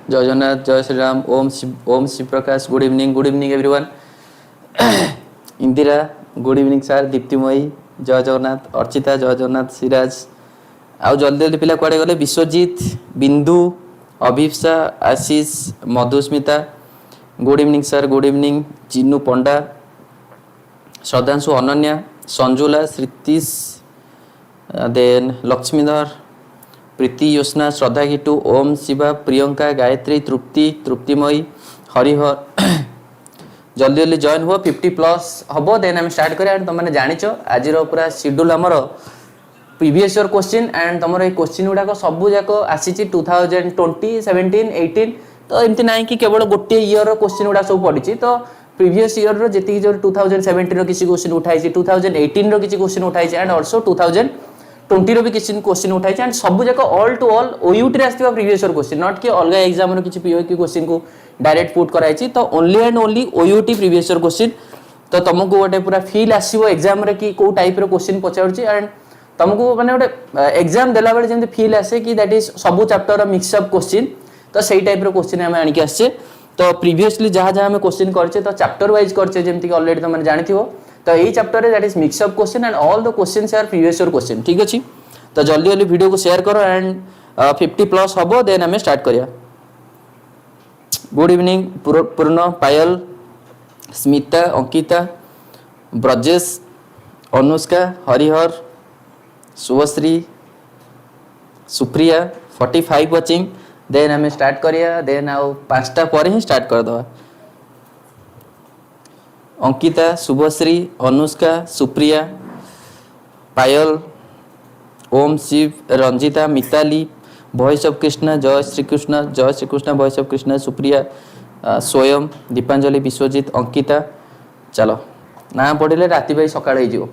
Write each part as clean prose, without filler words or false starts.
जय जगन्नाथ, जय Shri Ram, Om Shiv Prakash, good evening everyone. Indira good evening sir, Diptimayi जय जगन्नाथ, अर्चिता जय जगन्नाथ, सिराज आउ जल्दी जल्दी पिला कुआडे गले, Biswajit, Bindu, Abhipsa, Ashish, Madhusmita good evening sir, good evening, Chinnu Panda, Shraddhanshu, Ananya, Sanjula, Shritish, then Laxmidhar, Preeti, Yojana, Shraddha गिटू, ओम शिवा, प्रियंका, गायत्री, तृप्तिमयी, हरिहर जल्दी जल्दी जॉइन हुआ 50+ हम देन आम स्टार्ट करें। तुम मैंने जाच आज पूरा शेड्यूल आमर प्रीवियस ईयर क्वेश्चन एंड तुम ये क्वेश्चन गुड़ाक सबू जाक आसी 2020, 17, 18 तो एमती ना कि केवल गोटे ईयर क्वेश्चन गुड़ा सब पड़ी तो प्रीवियस ईयर जी जो 2017 किसी क्वेश्चन उठाई, 2018 किसी क्वेश्चन उठाई एंड ऑल्सो 2020 भी किसी क्वेश्चन उठाई एंड सब जाक ऑल टू ऑल ओयूटी आसता प्रीवियस ईयर क्वेश्चन, नॉट कि अलग एग्जाम किसी पीओक्यू क्वेश्चन को डायरेक्ट पुट कराई तो only and only OUT previous year question. तो तुमको गोटे पूरा फील आसो एग्जाम रे कि कौ टाइप रो क्वेश्चन पचारुची एंड तुमको माने गोटे एग्जाम देला बेले जेंति फील आसे कि दैट इज सब चैप्टर मिक्सअप क्वेश्चन तो सही टाइप रो क्वेश्चन हम आनिक आसे। तो प्रीवियसली जहाँ जहाँ हम क्वेश्चन करछे तो चैप्टर वाइज करछे जेंति कि ऑलरेडी तुम जानिथिबो तो यही चैप्टर रे that is mix up question and all the questions are previous year question. ठीक अछि, तो जल्दी जल्दी वीडियो को शेयर करो एंड 50+ हबो देन हमें स्टार्ट करिया। गुड इवनिंग पूर्ण, पायल, स्मिता, अंकिता, ब्रजेश, अनुष्का, हरिहर, शुभश्री, सुप्रिया 45 वाचिंग देन हमें स्टार्ट करिया। देन आउ 5टा पर ही स्टार्ट कर दवा। अंकिता, शुभश्री, अनुष्का, सुप्रिया, पायल, ओम शिव, रंजिता, मिताली, वॉइस ऑफ कृष्ण, जय श्री कृष्ण, वॉइस ऑफ कृष्ण, सुप्रिया, स्वयं, दीपांजलि, विश्वजीत, अंकिता। चलो ना पढ़ले राति भाई सकाळ हो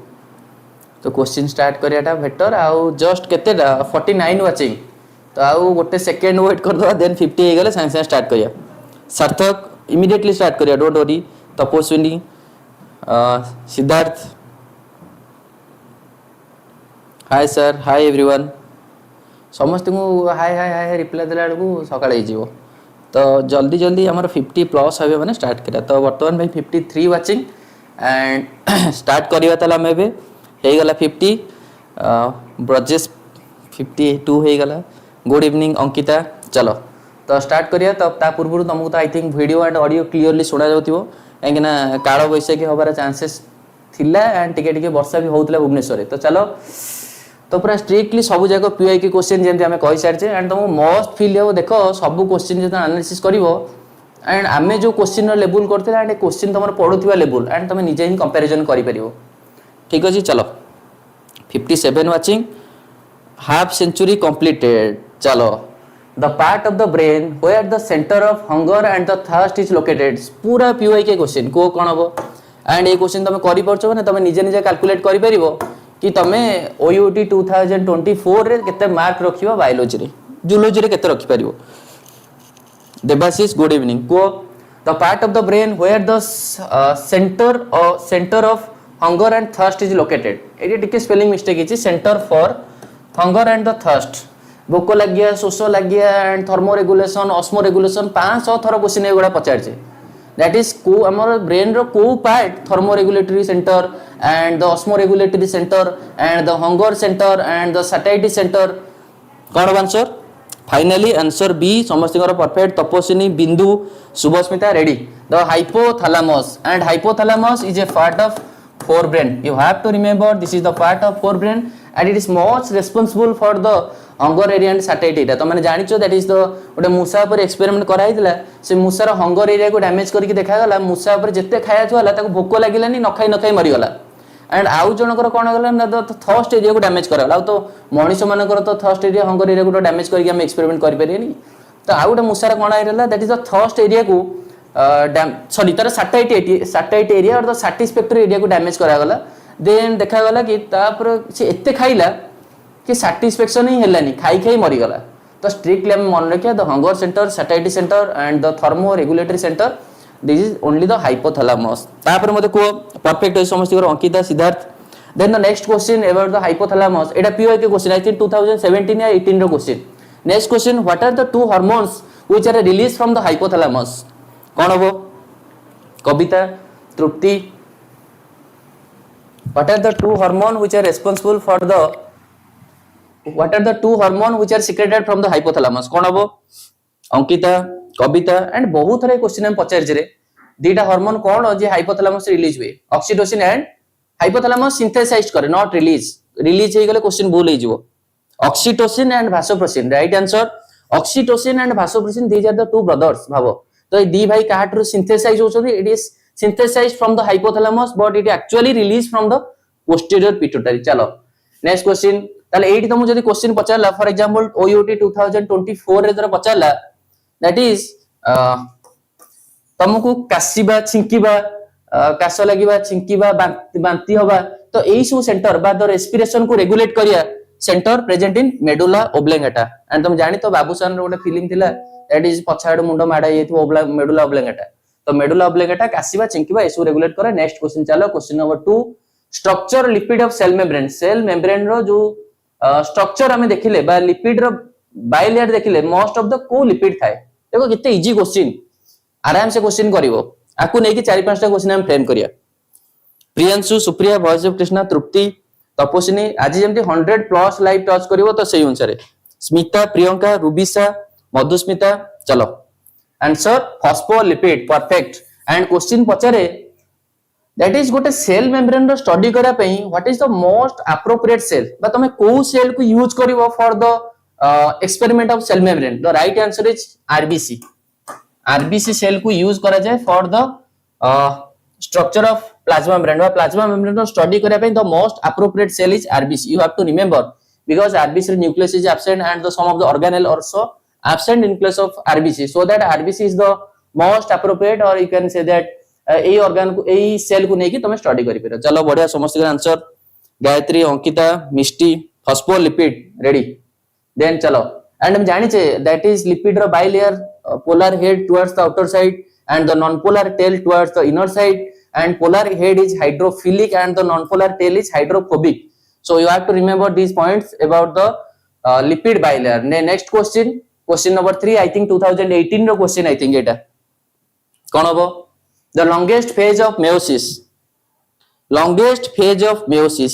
तो क्वेश्चन स्टार्ट करियाटा बेटर। आउ जस्ट केतेटा 49 वाचिंग तो आउ गोटे सेकेंड वेट कर दवा देन 50 हो गले संगे संगे स्टार्ट करिया। सार्थक इमीडिएटली स्टार्ट करिया, don't worry. Tapaswini, Siddharth, hi sir, hi everyone, समस्त को हाय हाय हाय रिप्लाई देला बेलू सकाळ हो तो जल्दी जल्दी आमर 50+ हे मैंने स्टार्ट करा। तो बर्तमान भाई 53 वाचिंग एंड स्टार्ट करिया ताला में बे हे गला 50, ब्रजेश 52 हे गला। Good evening Ankita. चलो तो स्टार्ट करिया। तो ता पूर्व तुमको तो I think video and audio clearly सुना जाउतिबो कहीं काल बैशाखी हबार चांसेस थिला एंड टिके टिके वर्षा भी होउतला भुवनेश्वर। तो चलो तो पूरा स्ट्रिक्टली सब जगह पीआई के क्वेश्चन जेमती आम कही सारी एंड तुमको मस्ट फील हो देखो सब क्वेश्चन जो एनालिसिस करिवो एंड आमे जो क्वेश्चन लेवल करते एंड क्वेश्चन तुम पढ़ुवा लेवल एंड तुम निजे ही कंपैरिजन करि परिवो। ठीक अछि, चलो 57 वाचिंग, हाफ सेंचुरी कंप्लीटेड। चलो the part of the brain where the centre of hunger and the thirst is located. पूरा पीआई के क्वेश्चन को कौन हम एंड ये क्वेश्चन तुम करि परछो ना तुम निजे निजे कैलकुलेट करि परिवो कि तुम ओयूटी 2024 रे केते मार्क रखिबो, बायोलॉजी रे, जूलॉजी रे केते रखि परिवो। देवाशीष गुड इवनिंग को the part of the brain where the centre of hunger and thirst is located. एटी टिके स्पेलिंग मिस्टेक इछि, centre for hunger and the thirst, भोक लगिया, शोष लगिया and thermoregulation, osmoregulation 500 थर क्वेश्चन एगुडा पचारछे। दैट इज को हमर ब्रेन रो को part thermoregulatory centre and the osmoregulatory centre and the hunger centre and the satisfied centre. कौन आंसर? फाइनली आंसर बी समस्तकर perfect. Tapaswini, Bindu, Shubhasmita ready. The hypothalamus and hypothalamus is a part of forebrain. You have to remember this is the part of forebrain and it is most responsible for the hunger area and satiety area. तो मैंने जानी चो that is the उटे मूसा पर experiment कराई दिला से मूसा रो hunger area को damage करके देखा गला मूसा पर जत्ते खाया छुआला ताको भोक लागिलानी न खाई मरि गला एंड आउ जनकर कोन गला ना तो थर्स्ट एरिया को डैमेज करला। तो मनुष्य मानकर तो थर्स्ट एरिया हंगर एरिया को डैमेज करके हम एक्सपेरिमेंट करि परियनी। तो आउ उटे मूसा रो कोन आइरला that is the thirst area को सॉरी तार सैटेलाइट एरिया और सैटिस्फैक्टरी एरिया को डैमेज करा गला। देन देखा गला कि तापर से एते खाइला कि सैटिस्फैक्शन ही हेलानी, खाई खाई मरि गला। तो स्ट्रिक्टली हम मन रखिया the hunger centre, satisfied centre and the thermoregulatory centre this is only the hypothalamus. तापर मते को परफेक्ट है समस्त को Ankita, Siddharth. Then the next question about the hypothalamus, एटा पीओ के क्वेश्चन आई थिंक 2017 या 18 रो question. Next question, what are the two hormones which are released from the hypothalamus. कौन हबो? कविता, तृप्ति. What are the two hormones which are responsible for the what are the two hormones which are secreted from the hypothalamus? कौन हबो? अंकिता, कविता and बहुत सारे question हम पचार जे दीटा hormone कौन जे हाइपोथैलेमस रिलीज हुए ऑक्सीटोसिन एंड हाइपोथैलेमस सिंथेसाइज करे नॉट रिलीज रिलीज हे गले क्वेश्चन भूल हे जिवो oxytocin and vasopressin right answer oxytocin and vasopressin these are the two brothers भाबो तो ए दी भाई काहाटरू सिंथेसाइज होछथि it is synthesized from the hypothalamus but it actually released from the posterior pituitary चलो नेक्स्ट क्वेश्चन ताले एठी तुम जदी क्वेश्चन पचारला फॉर एग्जांपल OUT 2024 रे जरा पचारला दैट इज तुमको कासीबा छिंकीबा कास लागिबा छिंकीबा बांती होबा तो एई सब सेंटर बा द रेस्पिरेशन को रेगुलेट करिया centre present in medulla oblongata and तुम जानि तो बाबूसान रो गोटे फिल्म थिला दैट इज पछाड़ मुंडो माडा येथो मेडुला ओब्लेंगेटा तो मेडुला ओब्लेंगेटा कासीबा छिंकीबा एसु रेगुलेट करे नेक्स्ट क्वेश्चन चलो question number 2 structure lipid of cell membrane रो जो स्ट्रक्चर हमें देखिले बा लिपिड रो बाइलेयर देखिले मोस्ट ऑफ द को लिपिड थाए देखो कितने इजी क्वेश्चन आराम से क्वेश्चन करिवो आकु नै कि 4-5 टा क्वेश्चन हम फ्रेम करिया प्रियांशु सुप्रिया वॉइस ऑफ कृष्णा तृप्ति तपस्विनी आज जेमति 100 प्लस लाइव टच करिवो तो सही अनुसार स्मिता प्रियंका रुबिसा मधुस्मिता चलो answer phospholipid perfect and question पचारे दैट इज गोटे सेल मेम्ब्रेन रो स्टडी करा पई what is the most appropriate cell बा तमे को सेल को यूज करिवो for the experiment of cell membrane the right answer is RBC cell को यूज करा जाय for the structure of plasma membrane रो स्टडी करा पई the most appropriate cell is RBC you have to remember because RBC nucleus is absent and the some of the organelle also absent in place of RBC so that RBC is the most appropriate or you can say that A organ को ए cell को नेकी तमे study करि पिरो चलो बढ़िया समस्त के answer Gayatri Ankita Mishti phospholipid ready then चलो एंड हम जानि छे दैट इज लिपिड रो bilayer polar head towards the outer side and the non polar tail towards the inner side and polar head is hydrophilic and the non polar tail is hydrophobic so you have to remember these points about the lipid bilayer next question number 3 I think 2018 रो question I think एटा कोन हबो the longest phase of meiosis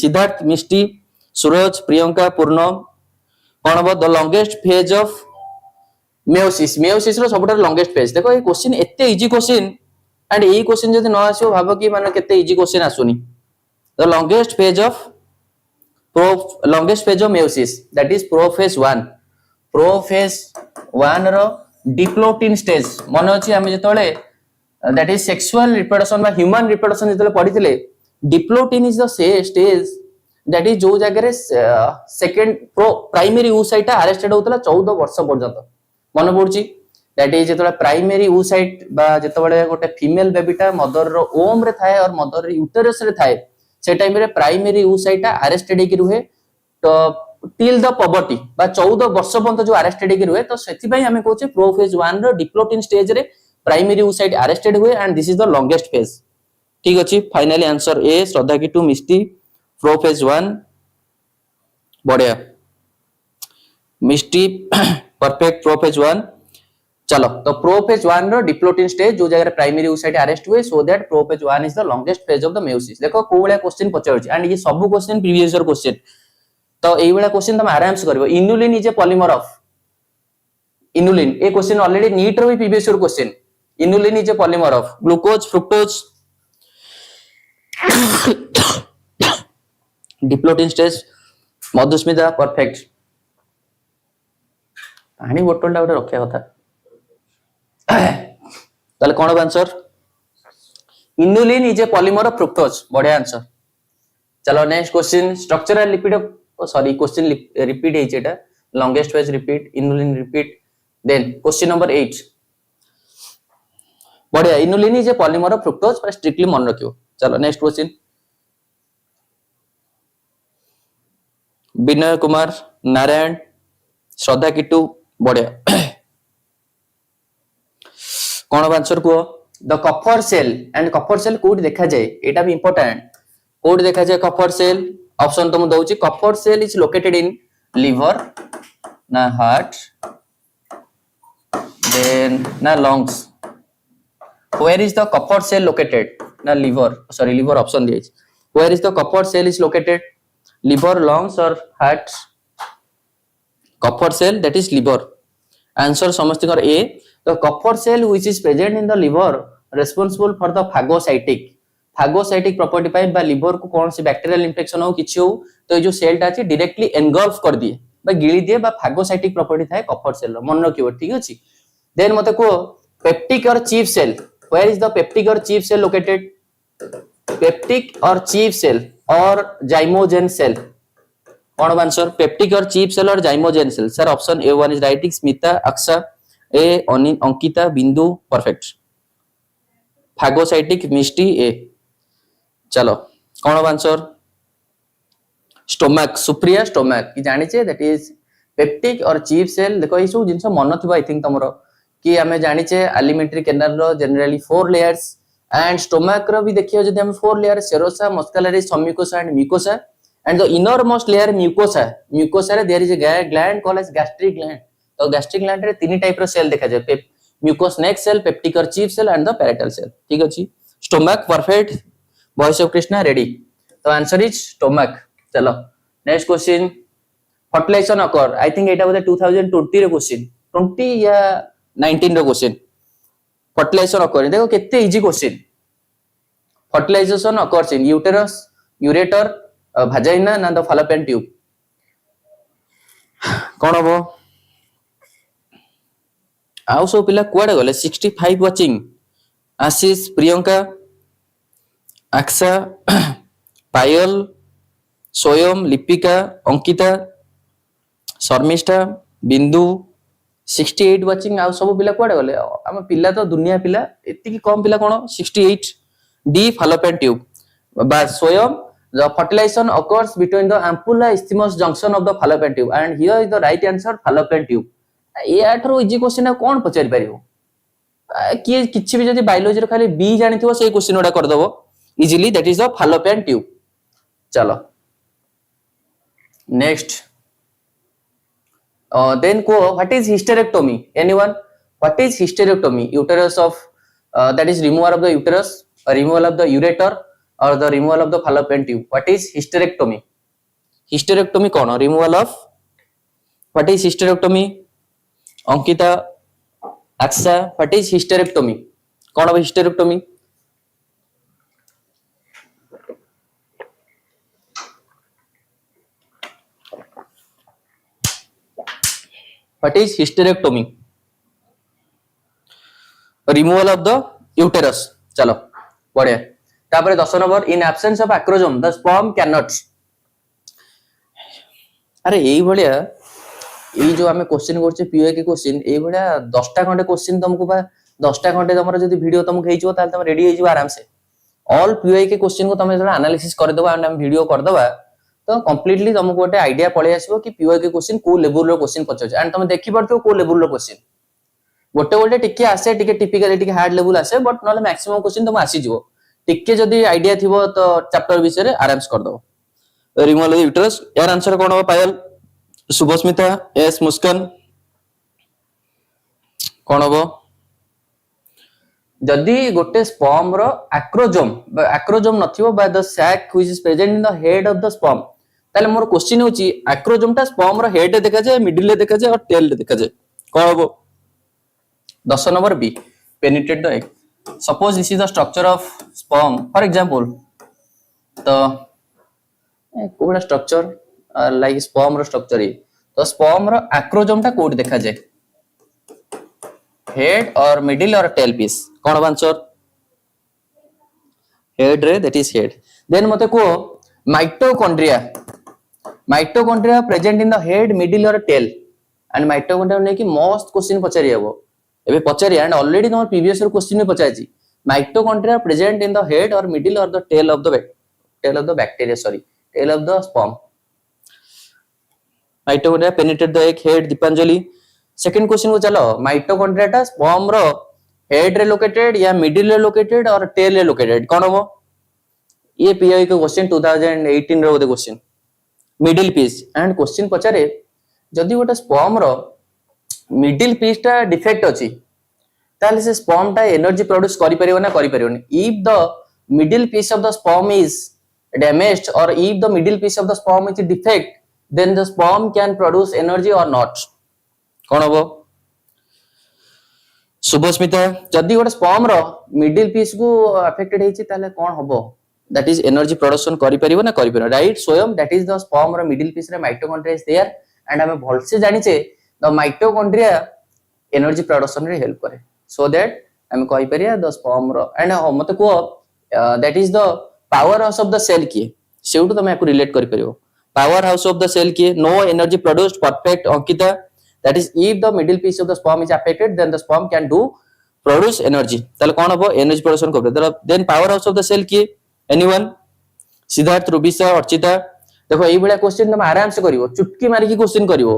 Siddharth Mishti Suraj Priyanka Purna कोन हबो the longest phase of meiosis रो सबटा longest phase देखो ए क्वेश्चन एते इजी क्वेश्चन एंड ए क्वेश्चन जदी न आसीओ भाबो कि माने केते इजी क्वेश्चन आसुनी the longest phase of meiosis that is prophase 1 रो डिप्लोटिन स्टेज मन अछि हम जेतोले दैट इज सेक्सुअल रिप्रोडक्शन बा ह्यूमन रिप्रोडक्शन जेतोले पढिथिले diplotene is the stage that is जो जगह रे सेकंड प्राइमरी oocyte अरेस्टेड होतला 14 वर्ष पर्यंत मन पड़छि दैट इज जेतोले प्राइमरी oocyte बा जेतोले गोटे फीमेल बेबीटा मदर रो ओम रे थाए और मदर रे यूटेरस रे थाए से टाइम रे प्राइमरी oocyte अरेस्टेड हेकि रुहे तो टिल द पवर्टी बा 14 वर्ष पर्यंत जो अरेस्टेड हेकि रुहे तो सेति पई हमें कहउचे प्रोफेज 1 रो डिप्लोटिन स्टेज रे प्राइमरी oocyte अरेस्टेड हुए and this is the longest phase ठीक अछि फाइनली आंसर ए श्रद्धा की टू मिष्टी प्रोफेज 1 बढ़िया मिष्टी परफेक्ट प्रोफेज 1 चलो तो प्रोफेज 1 रो डिप्लोटिन स्टेज जो जगह प्राइमरी oocyte अरेस्ट हुए so that prophase 1 is the longest phase of the meiosis देखो कोबळा क्वेश्चन पचाउछि एंड ये सब क्वेश्चन प्रीवियस ईयर क्वेश्चन तो एई वाला क्वेश्चन तुम आराम से करबो inulin is a polymer of inulin ए क्वेश्चन ऑलरेडी नीट रो भी previous year question inulin is a polymer of glucose fructose diplotene stage Madhusmita perfect पानी बोतल टा रखिया कथा ताले कोन हो answer inulin is a polymer of fructose बढ़िया आंसर चलो next question structural lipid of sorry question repeat है एटा longest phase repeat inulin repeat then question number 8 बढ़िया inulin is a polymer of fructose पर स्ट्रिक्टली मन रखियो चलो next question Vinay Kumar Narayan Shraddha Kittu बढ़िया कौन आंसर को the Kupffer cell and Kupffer cell कोड देखा जाए एटा भी इंपोर्टेंट कोड देखा जाए कफर सेल ऑप्शन तो मु दउची Kupffer cell is located in liver ना heart then na lungs. Where is the copper cell located? Na liver. Sorry, liver option दिया है. Where is the copper cell is located? Liver, lungs or heart? Copper cell, that is liver. Answer समस्तिकर A. The copper cell which is present in the liver responsible for the phagocytic property पाई बा liver को कौन सी bacterial infection हो किसी हो तो ये जो cell टा अच्छी directly engulf कर दिए बा गिली दिए बा phagocytic property था copper cell रो मन रखियो ठीक है ची. Then मते को peptic or chief cell. Where is the peptic or chief cell located? Peptic or chief cell or zymogen cell? कौन आंसर? पेप्टिक और चीफ सेल और zymogen cell. Sir option A1 is right. Smita, Aksha, ए Ankita, Bindu. Perfect. Phagocytic Misti A. चलो कौन answer? Stomach. Supriya stomach कि जानि छे that is peptic और चीफ सेल. देखो ये सब जिंस मन थिबा आई थिंक तमरो कि हमें जानि छे एलिमेंटरी कैनाल रो जनरली 4 लेयर्स एंड स्टोमक रो भी देखियो जदि हम 4 layer serosa, muscularis, submucosa and mucosa. And the innermost layer mucosa. Mucosa रे there is a gland called as gastric gland. तो gastric gland रे तीन टाइप रो सेल देखा जाए. Mucous neck cell, peptic or chief cell and the parietal cell. ठीक अछि. Stomach perfect. Voice of Krishna ready. तो answer is stomach. चलो next question. Fertilization occur. I think एटा बोले 2020 रे क्वेश्चन. 20 या 19 रे क्वेश्चन. Fertilization occur. देखो कितने easy question. Fertilization occurs in uterus, ureter, vagina and the fallopian tube. कौन हबो? आउ सब पिला कुआडे गले? 65 वाचिंग. आशीष, प्रियंका, अक्षा, पायल, स्वयं, लिपिका, अंकिता, शर्मिष्ठा, बिंदु. 68 वाचिंग. आउ सब पिला कुआडे गले? हम पिला तो दुनिया पिला एति की कम पिला कोन? 68. D fallopian tube. बा स्वयं. The fertilization occurs between the ampulla isthmus junction of the fallopian tube and here is the right answer fallopian tube. ये आठरो इजी क्वेश्चन है कौन पचारि परिबो? कि किछि भी जदि बायोलॉजी रे खाली बी जानिथिबो सेही क्वेश्चन ओडा कर दबो easily. That is the fallopian tube. चलो नेक्स्ट. then को what is hysterectomy? Anyone? What is hysterectomy? Uterus of that is removal of the uterus, removal of the ureter or the removal of the fallopian tube. What is hysterectomy? Hysterectomy कौन? Removal of. What is hysterectomy? Ankita, अक्षा. What is hysterectomy? कौन है hysterectomy? What is hysterectomy? Removal of the uterus. चलो बढ़िया. तापर 10 number. In absence of acrosome the sperm can not. अरे एई भलिया एई जो हमें question करछे पीओए के क्वेश्चन एई भलिया 10टा खंडे क्वेश्चन तुमको बा 10टा खंडे तमरो जदी वीडियो तुमको हेइजो ताल तुम रेडी हेइजो आराम से. ऑल पीओए के क्वेश्चन को तुम जरा एनालिसिस कर देबा एंड हम वीडियो कर देबा तो कंप्लीटली तुमको गोटे आईडिया पळे आसीबो कि पीओए के क्वेश्चन को लेवल रो क्वेश्चन पछो एंड तुम देखि परतो को लेवल रो क्वेश्चन गोटे गोटे टिके आसे टिके टिपिकली टिके हार्ड लेवल आसे बट नले मैक्सिमम क्वेश्चन तुम आसी जिवो. टिके जदी आईडिया थिबो तो चैप्टर विषय रे आराम से कर दो. Removal of uterus. यार आंसर कोन हो? पायल, शुभस्मिता, एस मुस्कान. कोन हो? जदी गोटे स्पर्म रो एक्रोजोम नथिबो बा the sac which is present in the head of the sperm ताले मोर क्वेश्चन होची एक्रोजोम टा स्पर्म रो हेड रे देखा जाय, मिडिल रे देखा जाय और टेल रे देखा जाय. कोन हो? 10 number B. Penetrate the egg. Suppose this is the structure of sperm. For example, the कोड़ा structure like sperm रो structure है. तो sperm रो acrosome टा कोड देखा जाए. Head or middle or tail piece. कौन आंसर? Head रे, that is head. Then मते को mitochondria. Mitochondria present in the head, middle or tail. And mitochondria ने की most question पचारी है वो. एबे पचारी एंड ऑलरेडी तुम प्रीवियस रो क्वेश्चन में पचाची. Mitochondria present in the head और मिडिल और the tail of the bacteria sorry tail of the sperm. Mitochondria penetrate the egg. Head. Deepanjali. Second question को चलो. माइटोकॉन्ड्रिया टा स्पर्म रो हेड रे लोकेटेड या मिडिल रे लोकेटेड और टेल रे लोकेटेड कौन हो? ये पीआई का क्वेश्चन 2018 रो question. Middle piece and question पचारे जदी गोटे स्पर्म रो मिडिल पीस टा डिफेक्ट अछि ताले से स्पर्म टा एनर्जी प्रोड्यूस करि परियो ना करि परियोनी if the middle piece of the sperm is damaged or if the middle piece of the sperm is defect then the sperm can produce energy or not कोन हबो शुभस्मिता जदि गोटे स्पर्म रो मिडिल पीस को अफेक्टेड हेछि ताले कोन हबो that is energy production करि परिबो ना करि परिबो राइट स्वयं दैट इज द स्पर्म रो मिडिल पीस रे माइटोकॉन्ड्रिया इज देयर एंड हमें भल से जानि छे द माइटोकॉन्ड्रिया एनर्जी प्रोडक्शन रे हेल्प करे सो दैट हमें कहि परिया द स्पर्म रो एंड मते को that is the power house of the cell किए सेउटु तमे याकु रिलेट करि परिबो power house of the cell किए no energy produced perfect Ankita that is if the middle piece of the sperm is affected then the sperm can do produce energy ताले कोन हबो एनर्जी प्रोडक्शन करबे then power house of the cell किए anyone Siddharth Rubisa Archita देखो एई बळा question तुम आराम से करिवो चुटकी मारी की क्वेश्चन करिवो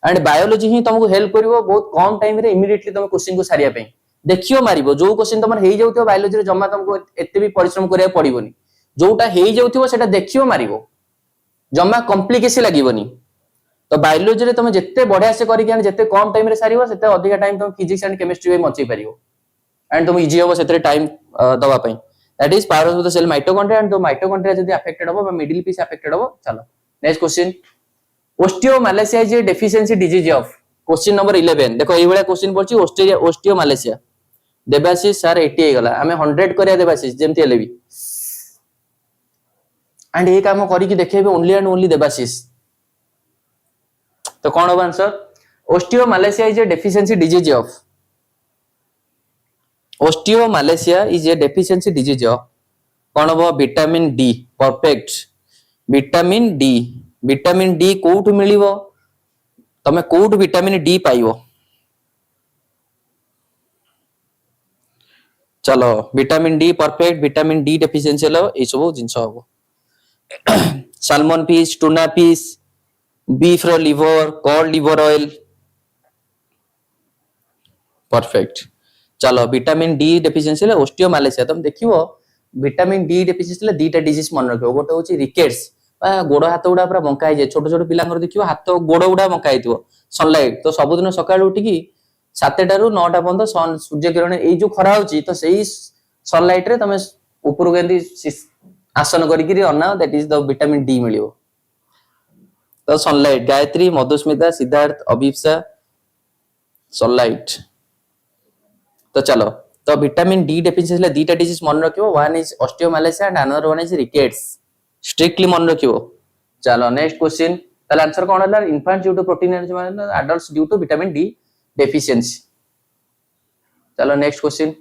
एंड बायोलॉजी ही तुमको हेल्प करिवो बहुत कम टाइम रे इमीडिएटली तुम क्वेश्चन को सारिया पे देखियो मारिबो जो क्वेश्चन तमर हेई जाउतियो बायोलॉजी रे जम्मा तुमको एते भी परिश्रम करिया पड़िबोनी जोटा हेई जाउतियो सेटा देखियो मारिबो जम्मा कॉम्प्लिकेशन लागिबोनी तो बायोलॉजी रे तुम जत्ते बढ़िया से करी के जत्ते कम टाइम रे सारिबो सेते अधिक टाइम तुम फिजिक्स एंड केमिस्ट्री में मचई परिबो एंड तुम इजी होबो सेते टाइम दवा पई that is power of the cell mitochondria and the mitochondria जदी अफेक्टेड होबो मिडिल पीस अफेक्टेड होबो चलो next question osteomalacia is a deficiency disease of question number 11 देखो एई वाला क्वेश्चन पड़ची ओस्टियोमालेशिया देबाशिष सर 80 हे गला हमें 100 करिया देबाशिष जेमति हेले भी एंड ए काम करी कि देखेबे ओनली एंड ओनली देबाशिष तो कौन होगा answer osteomalacia is a deficiency disease of osteomalacia is a deficiency disease of कौन होबो vitamin D perfect vitamin D कोउठ मिलिबो तमे कोउठ विटामिन डी पाइबो चलो vitamin D perfect vitamin D deficiency लो ए सब जिंस होबो salmon fish tuna fish beef रो liver cod liver oil perfect चलो विटामिन डी डेफिशिएंसी ले ओस्टियोमालेशिया तुम देखिवो विटामिन डी डेफिशिएंसी ले दीटा डिजीज मन रखियो गोटे होची रिकेट्स गोड़ हाथ गुडा पूरा बंका हे छोट छोट पिलांगर देखिवो हाथ गोड़ गुडा बंका हेतिवो सनलाइट तो सब दिन सकाळ उठी की 7टा रु 9टा पर्यंत सूर्य किरण ए जो खरा होची तो सेही सनलाइट रे तमे ऊपर गेंदी आसन करिकरी अना that is the vitamin D मिलियो तो सनलाइट गायत्री मधुस्मिता सिद्धार्थ अभिप्सा सनलाइट तो चलो तो विटामिन डी डेफिशिएंसी ले दीटा डिजीज मन रखियो one is osteomalacia and another one is rickets strictly मन रखियो चलो नेक्स्ट क्वेश्चन ताले आंसर कोन होला infant due to protein energy माने adults due to vitamin D deficiency चलो next question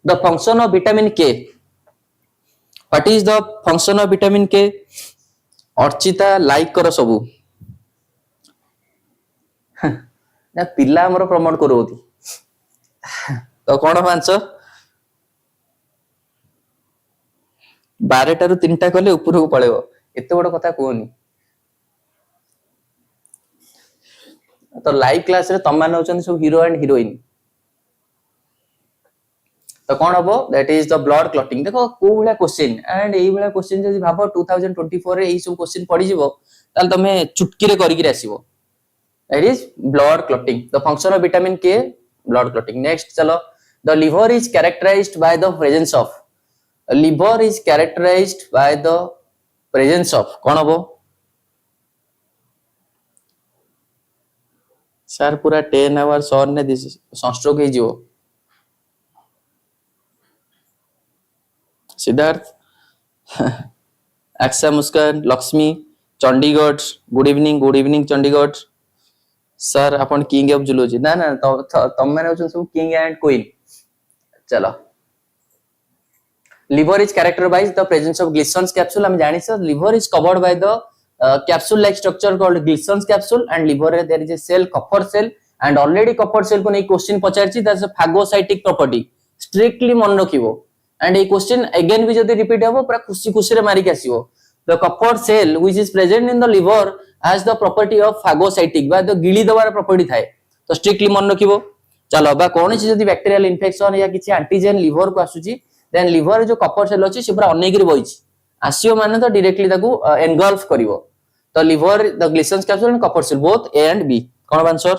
the function of vitamin K what is the function of vitamin K Archita like करो सबू ना पिला हमरो प्रमोट करोती तो कोन आंसर 12टा रु 3टा कले ऊपर को पळेबो एते बड़ कथा कोनी तो लाइव क्लास रे तम मान होचन सब हीरो एंड हीरोइन तो कौन हबो that is the blood clotting देखो को भला क्वेश्चन एंड एई भला क्वेश्चन जदी भाबो 2024 रे एई सब क्वेश्चन पड़ी जिवो ताल तमे चुटकी रे करी के आसीबो that is blood clotting the function of vitamin K blood clotting next चलो the liver is characterized by the presence of liver is characterized by the presence of कौन हबो सर पूरा 10 आवर्स ऑन ने सनस्ट्रोक हे जिवो Siddharth Aksha Muskan Lakshmi Chandigarh good evening Chandigarh sir अपन king of zoology ना ना तम माने होचन सब किंग एंड क्वीन चलो liver is characterized by the presence of Gleason's capsule हम जानि छ liver is covered by the capsule like structure called Gleason's capsule and liver there is a cell copper cell and already copper cell को नै question पचारछि that's a phagocytic property strictly मन रखिबो and a question again भी जदी repeat हबो पूरा खुशी खुशी रे मारी के आसीबो the copper cell which is present in the liver has the property of phagocytic बा the गिली दवार प्रॉपर्टी थाए तो स्ट्रिक्टली मन रखिबो चलो बा कोन छि जदी बैक्टीरियल इन्फेक्शन या किछि एंटीजन लिवर को आसुची देन लिवर जो कपर सेल अछि से पूरा अनेकरी बइछि आसियो माने तो डायरेक्टली ताकू एनगल्फ करिवो तो liver the Glisson's capsule and Kupffer cell both A and B कोन answer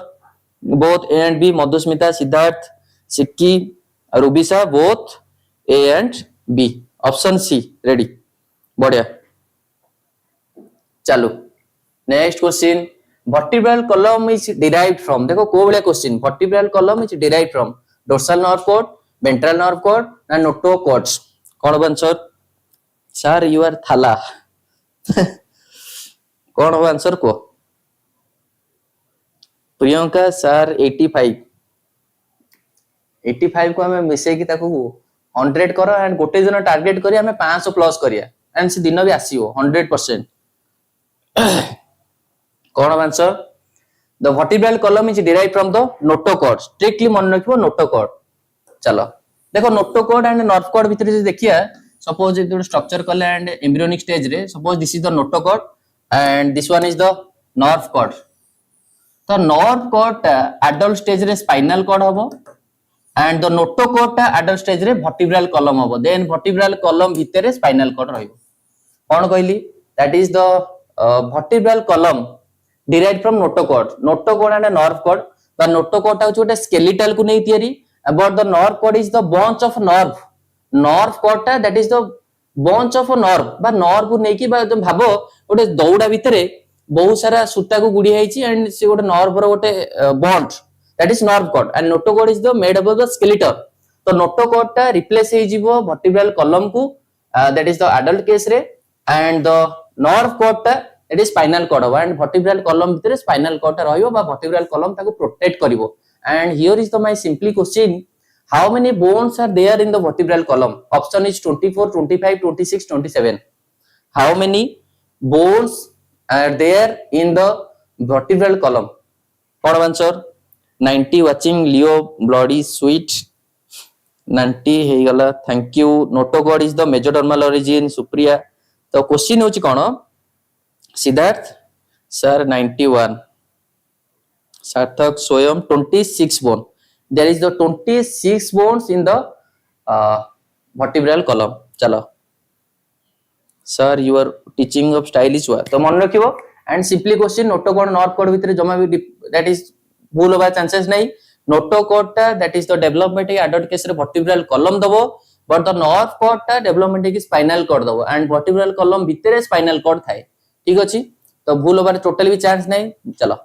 both A and B, Madhusmita, Siddharth, Sikki, Rubisha, both A and B. Option C ready. बढ़िया. चालू. Next question. Vertebral column is derived from. देखो को बड़ा question. Vertebral column is derived from dorsal nerve cord, ventral nerve cord, and notochords. कौन answer? Sir, you are thala. कौन हो answer को? Priyanka sir 85. 85 को हमें मिसे की ताको 100 करो एंड गोटे दिन टार्गेट करी हमें 500 प्लस करिया एंड से दिन भी आसीओ 100%. कौन answer? The vertebral column is derived from the notochord. Strictly मन रखिबो नोटोकॉर्ड. चलो देखो नोटोकॉर्ड एंड नर्व कॉर्ड भीतर जे देखिया सपोज इट स्ट्रक्चर कले एंड एम्ब्रियोनिक स्टेज रे suppose this is the notochord and this one is the nerve cord. तो nerve cord adult stage रे स्पाइनल कॉर्ड हबो and the notochord adult stage रे vertebral column हबो. Then vertebral column भीतर spinal cord रहइबो. कोन कहली? That is the vertebral column derived from notochord. Notochord and a nerve cord. The notochord is a skeletal ku nei theory, but the nerve cord is the bunch of nerve. Nerve cord that is the bunch of a nerve. बा nerve को नहीं कि बा तुम भाबो गोटे दौड़ा भितरे बहुत सारा सूता को गुड़ी हैछि and से गोटे nerve रो गोटे bond that is nerve cord and notochord is the made up of the skeleton. तो notochord टा replace हे जिवो vertebral column को that is the adult case रे and the nerve cord टा it is spinal cord and vertebral column भितर spinal cord रहियो बा vertebral column ताको protect करिवो. And here is the my simply question, how many bones are there in the vertebral column? Option is 24, 25, 26, 27. How many bones are there in the vertebral column? What answer? 90 watching Leo bloody sweet 90 हे गला. Thank you. Notochord is the mesodermal origin. Supriya. तो question होची कोन? Siddharth sir 91. सार्थक स्वयं 26 bone. There is the 26 bones in the vertebral column. चलो sir your teaching of style is what? तो मन रखिबो and simply question notochord nerve cord भितर जमा भी that is भूल होबा चांसेस नहीं. notochord टा that is the development adult case रे vertebral column दबो but the nerve cord टा development की spinal cord दबो and vertebral column भितर spinal cord थाए. ठीक अछि तो भूल होबार टोटल भी चांस नहीं. चलो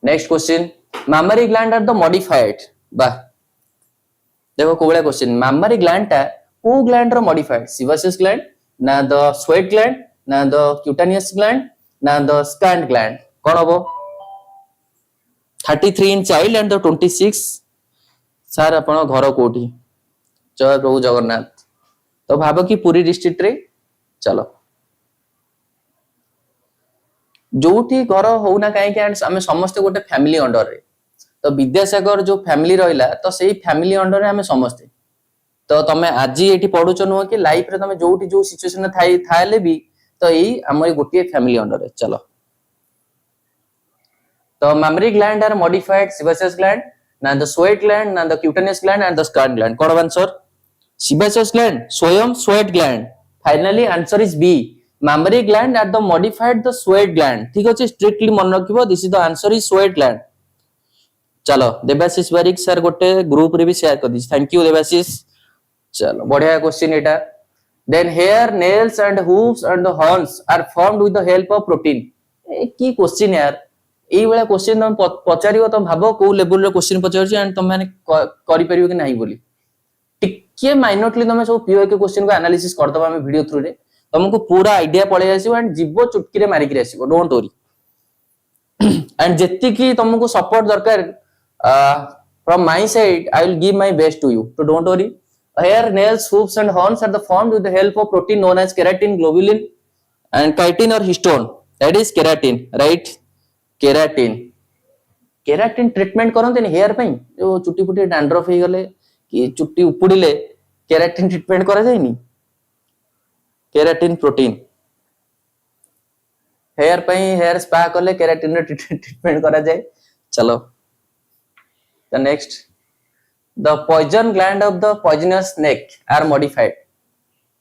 next question. mammary gland are the modified. बा देखो कोबळा क्वेश्चन. mammary gland टा को ग्लैंड रो मॉडिफाइड? sebaceous gland ना द sweat gland ना द cutaneous gland ना द scant gland. कोन हबो? 33 in child and the 26 sir आपण घर कोठी? जय प्रभु जगन्नाथ. तो भाबो कि पूरी डिस्ट्रिक्ट रे चलो जोठी घर होना कहीं आम समस्ते गोटे फैमिली अंडर रे. तो विद्यासागर जो फैमिली रहिला तो सेही फैमिली अंडर रे आम समस्ते. तो तमे आज एठी पढुछ नुह कि लाइफ रे तमे जोठी जो सिचुएशन थाले भी तो एही हमर गोटे फैमिली अंडर रे. चलो तो mammary gland are modified sebaceous gland ना द sweat gland ना the cutaneous gland and the scant gland. Cone answer? sebaceous gland स्वयं sweat gland. Finally answer is B. mammary gland are the modified the sweat gland. ठीक अछि strictly मन रखिबो this is the answer is sweat gland. चलो देवाशीष बारिक sir गोटे group रे भी share कर this. Thank you Debashish. चलो बढ़िया question Etah. then hair nails and hooves and the horns are formed with the help of protein. ए की question यार. एई वाला क्वेश्चन तुम पचारियो तो भाबो को लेवल रे क्वेश्चन पचारछि एंड तुम माने करि परियो कि नाही बोली. टिके माइनरली तुम सब पीओ के क्वेश्चन को एनालिसिस कर दबा हम वीडियो थ्रू रे तुमको पूरा आइडिया पळे आसीबो एंड जीवो चुटकी रे मारी के आसीबो. डोंट वरी एंड जेति की तुमको सपोर्ट दरकार from my side I will give my best to you. तो don't worry. hair nails hooves and horns are the formed with the help of protein known as keratin, globulin and chitin or histone. That is keratin, right? keratin treatment करते हैं hair पे जो चुट्टी फुटी dandruff हो गले कि चुट्टी उपुड़िले केराटिन ट्रीटमेंट करा जायनी. केराटिन प्रोटीन हेयर पे हेयर स्पा कले केराटिन ट्रीटमेंट करा जाय. चलो the next. The poison gland of the poisonous snake are modified.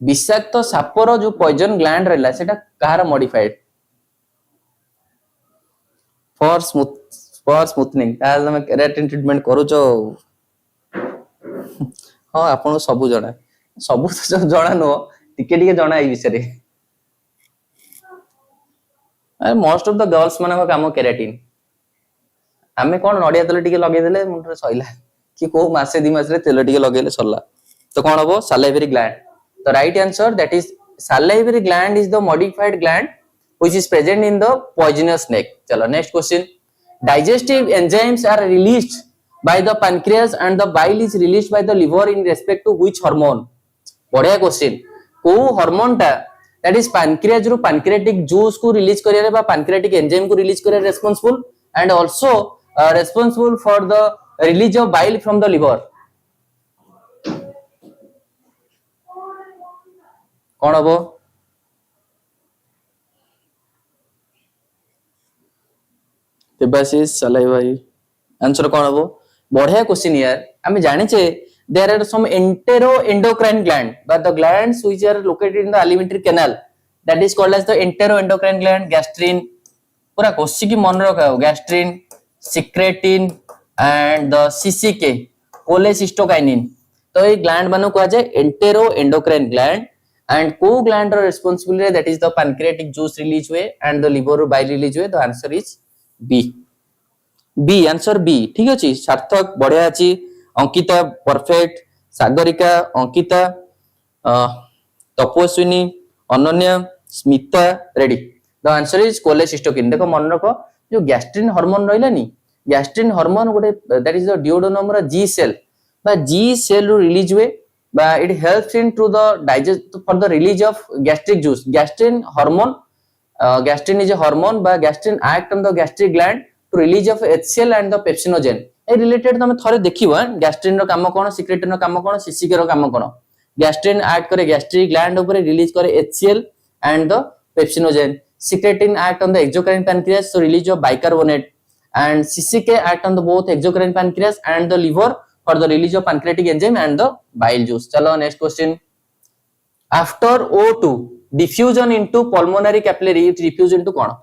विषाक्त सापर जो पॉइजन ग्लैंड रहला सेटा कहार मॉडिफाइड? फॉर स्मूथनिंग ताल तमे केराटिन ट्रीटमेंट करूचो हां आपन सब जणा सब जणा नो टिके जणा ई विषय रे मोस्ट ऑफ द गर्ल्स माने काम केराटिन आमे कोन नडिया तेल टिके लगे देले मुंडरे सइला कि को मासे 2 मास रे तेल टिके लगेले सरला तो कोन हबो salivary gland the right answer that is salivary gland is the modified gland which is present in the poisonous snake चलो next question digestive enzymes are released by the pancreas and the bile is released by the liver in respect to which hormone बढ़िया question को hormone टा that is pancreas रो pancreatic juice को release करिया बा pancreatic enzyme को release करिया responsible and also responsible for the release of bile from the liver कौन हबो देबासिस सलाइवा आंसर कौन हबो बढ़िया क्वेश्चन यार हम जानि छे there are some enteroendocrine gland but the glands which are located in the alimentary canal that is called as the enteroendocrine gland gastrin पूरा कोशी की मन रखाओ gastrin secretin and the CCK cholecystokinin तो ये ग्लैंड मानो कहा जाए enteroendocrine gland and को gland are responsible that is the pancreatic juice release हुए and the liver bile release हुए the answer is B answer B ठीक अछि सार्थक बढ़िया अछि Ankita perfect Sagarika Ankita Tapaswini Ananya Smita ready the answer is cholecystokinin देखो मन रखो जो गैस्ट्रिन हार्मोन रहलानी गैस्ट्रिन हार्मोन गोटे दैट इज द डिओडोनम रो जी सेल बा जी सेल रो रिलीज हुए बा it helps in to the digest for the release of gastric juice gastrin hormone gastrin is a hormone बा gastrin act on the gastric gland to release of HCl and the pepsinogen ए related तमे थरे देखिबो gastrin रो काम कोन secretin रो काम कोन सीसीके रो काम कोन gastrin act करे gastric gland ऊपर release करे HCL and the pepsinogen secretin act on the exocrine pancreas so release of bicarbonate and CCK act on the both exocrine pancreas and the liver for the release of pancreatic enzyme and the bile juice chalo next question after O2 diffusion into pulmonary capillary it diffuse into कोन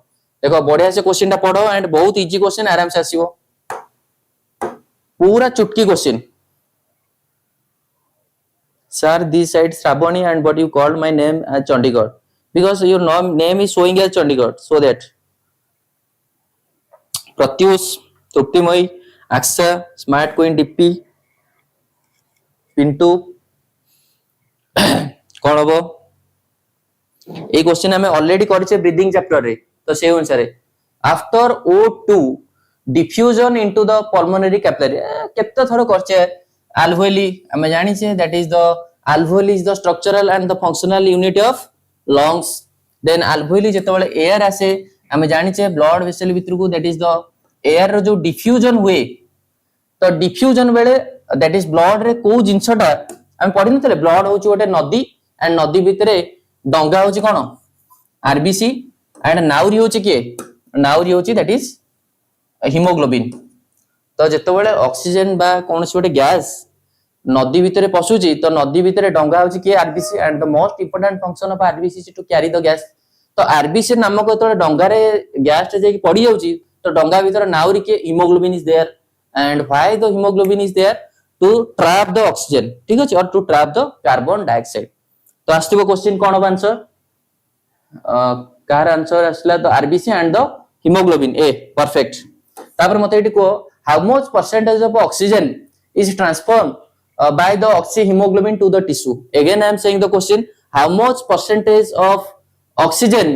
देखो बढ़िया से question टा पढ़ो and बहुत easy question आराम से आसीबो पूरा चुटकी question sir this side Shravani and but you called my name as Chandigarh because your name is showing as Chandigarh so that Pratyush Truptimoi Aksha Smart Queen Dippy Pintu कौन हबो ए question हमें already करिसे breathing chapter रे तो से अनुसार after O2 diffusion into the pulmonary capillary केते thorough करछे alveoli हम जानि छे that is the alveoli is the structural and the functional unit of lungs then alveoli जते बेले एयर आसे हम जानि छे ब्लड वेसल भीतर को that is the एयर रो जो डिफ्यूजन हुए तो डिफ्यूजन बेले that is blood रे को जिंसटा हम पढि नथले ब्लड होची ओटे नदी एंड नदी भीतर डंगा होची कोन आरबीसी एंड नाउरी होची के नाउरी होची that is हिमोग्लोबिन तो जते बेले ऑक्सीजन बा कोनसी ओटे गैस नदी भीतर पसुची तो नदी भीतर डंगा होची के RBC and the most important function of RBC is to carry the gas तो आरबीसी नामक तो डंगा रे गैस जे पड़ी जाउची तो डंगा भीतर नाउरी के haemoglobin is there and why the haemoglobin is there to trap the oxygen ठीक अछि और to trap the carbon dioxide तो आस्तिबो क्वेश्चन कोन हो आंसर कार आंसर असला तो RBC and the haemoglobin a perfect तापर मते एटी को how much percentage of oxygen is transfer by the oxyhemoglobin to the tissue again I am saying the question how much percentage of oxygen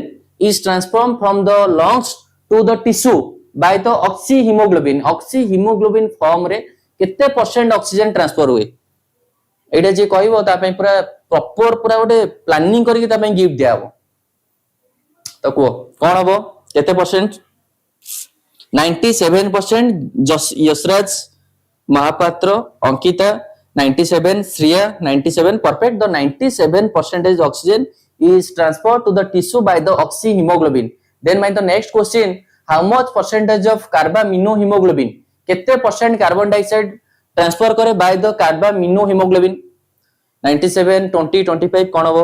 is transformed from the lungs to the tissue by the oxyhemoglobin form रे केते percent oxygen transfer हुए एटा जे कहबो ता पई पूरा proper पूरा ओटे planning करके ता पई गिफ्ट दियाबो तो को कोन हबो केते percent 97% Yashraj Mahapatra Ankita 97 Shriya 97 perfect the 97% oxygen is transferred to the tissue by the oxyhemoglobin then my the next question how much percentage of carbaminohemoglobin केते परसेंट कार्बन डाइऑक्साइड ट्रांसफर करे by the carbaminohemoglobin 97 20 25 कोन हबो